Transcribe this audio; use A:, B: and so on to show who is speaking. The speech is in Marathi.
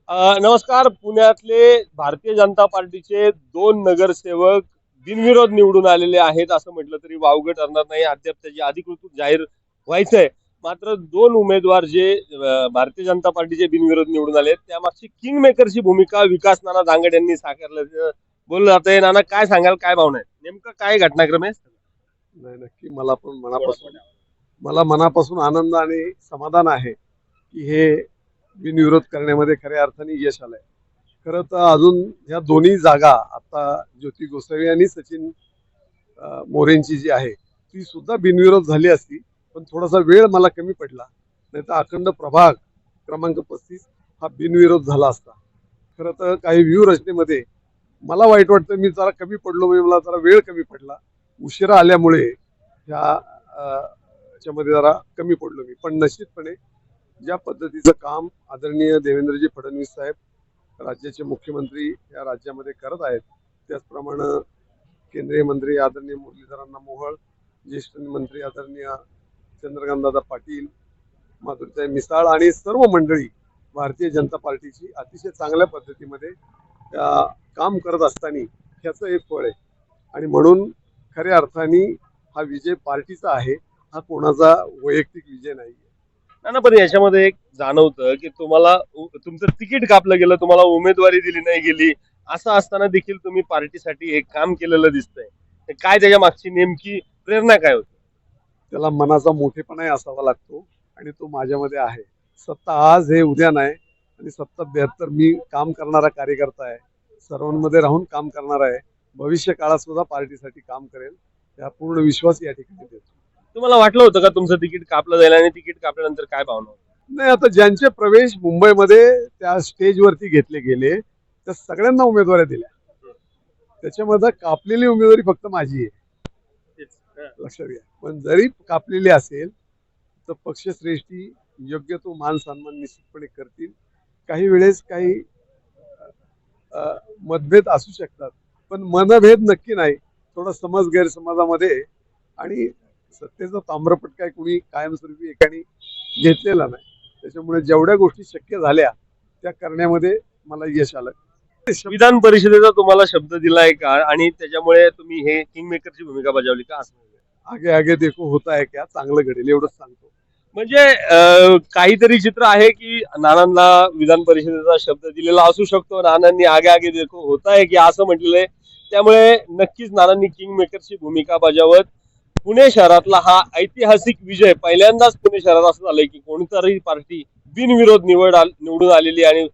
A: नमस्कार. पुण्यातले भारतीय जनता पार्टीचे दोन नगरसेवक बिनविरोध निवडून आलेले आहेत असं म्हटलं तरी वावगं ठरणार नाही. अद्याप त्याची अधिकृत जाहीर व्हायचंय. मात्र दोन उमेदवार जे भारतीय जनता पार्टीचे बिनविरोध निवडून आले त्यामागची किंग मेकरची भूमिका विकास नाना दांगड यांनी साकारलं बोललं जातंय. नाना, काय सांगाल, काय भावना आहेत, नेमकं काय घटनाक्रम आहे?
B: नाही, नक्की मला मनापासून आनंद आणि समाधान आहे की हे बिनविरोध करण्यामध्ये खऱ्या अर्थाने यश आलंय. खरं तर अजून ह्या दोन्ही जागा आता ज्योती गोसावी आणि सचिन मोरेंची जी आहे ती सुद्धा बिनविरोध झाली असती, पण थोडासा वेळ मला कमी पडला, नाही तर अखंड प्रभाग क्रमांक 35 हा बिनविरोध झाला असता. खरं तर काही व्यूहरचनेमध्ये मला वाईट वाटतं, मी जरा कमी पडलो, म्हणजे मला जरा वेळ कमी पडला, उशिरा आल्यामुळे ह्या याच्यामध्ये जरा कमी पडलो मी. पण निश्चितपणे ज्या पद्धतीचं काम आदरणीय देवेंद्रजी फडणवीस साहेब राज्याचे मुख्यमंत्री या राज्यामध्ये करत आहेत, त्याचप्रमाणे केंद्रीय मंत्री आदरणीय मुरलीधरांना मोहोळ, ज्येष्ठ मंत्री आदरणीय चंद्रकांतदादा पाटील, माधुरीताई मिसाळ आणि सर्व मंडळी भारतीय जनता पार्टीची अतिशय चांगल्या पद्धतीमध्ये काम करत असताना ह्याचं एक फळ आहे. आणि म्हणून खऱ्या अर्थाने हा विजय पार्टीचा आहे, हा कोणाचा वैयक्तिक विजय नाही.
A: ना पण याच्यामध्ये एक जाणवतं की तुम्हाला तुमचं तिकीट कापलं गेलं, तुम्हाला उमेदवारी दिली नाही गेली, असं असताना देखील तुम्ही पार्टीसाठी एक काम केलेलं दिसतंय. काय त्याच्या मागची नेमकी प्रेरणा काय होती?
B: त्याला मनाचा मोठेपणाही असावा लागतो आणि तो माझ्यामध्ये आहे. सत्ता आज हे उद्या नाही, आणि सत्ता 72 मी काम करणारा कार्यकर्ता आहे, सर्वांमध्ये राहून काम करणार आहे, भविष्य काळात सुद्धा पार्टीसाठी काम करेल, या पूर्ण विश्वास या ठिकाणी देतो.
A: तुम्हाला वाटलं होतं का तुमचं तिकीट कापलं जाईल, आणि तिकीट कापल्यानंतर काय भावना होती?
B: नाही, आता ज्यांचे प्रवेश मुंबईमध्ये त्या स्टेजवरती घेतले गेले त्या सगळ्यांना उमेदवारी दिल्या, त्याच्यामध्ये कापलेली उमेदवारी फक्त माझी आहे, लक्षात घ्या. पण जरी कापलेली असेल तर पक्षश्रेष्ठी योग्य तो मान सन्मान निश्चितपणे करतील. काही वेळेस काही मतभेद असू शकतात, पण मनभेद नक्की नाही. थोडा समज गैरसमजामध्ये, आणि सत्तेचा ताम्रपट काय कुणी कायमस्वरूपी एकाने घेतलेला नाही, त्याच्यामुळे जेवढ्या गोष्टी शक्य झाल्या त्या करण्यामध्ये मला यश आलं.
A: विधान परिषदेचा तुम्हाला शब्द दिलाय का, आणि त्याच्यामुळे तुम्ही हे किंग मेकरची भूमिका बजावली का असं?
B: आगे आगे देखो होता है क्या, चांगलं घडेल एवढंच सांगतो.
A: म्हणजे काहीतरी चित्र आहे की नानांना विधान परिषदेचा शब्द दिलेला असू शकतो, नानांनी आगे आगे देखो होत आहे की असं म्हटलेलं आहे. त्यामुळे नक्कीच नानांनी किंग मेकरची भूमिका बजावत पुणे शहरातला हा ऐतिहासिक विजय, पहिल्यांदाच पुणे शहरात असं झालंय की कोणतरी पार्टी बिनविरोध निवडून आलेली आणि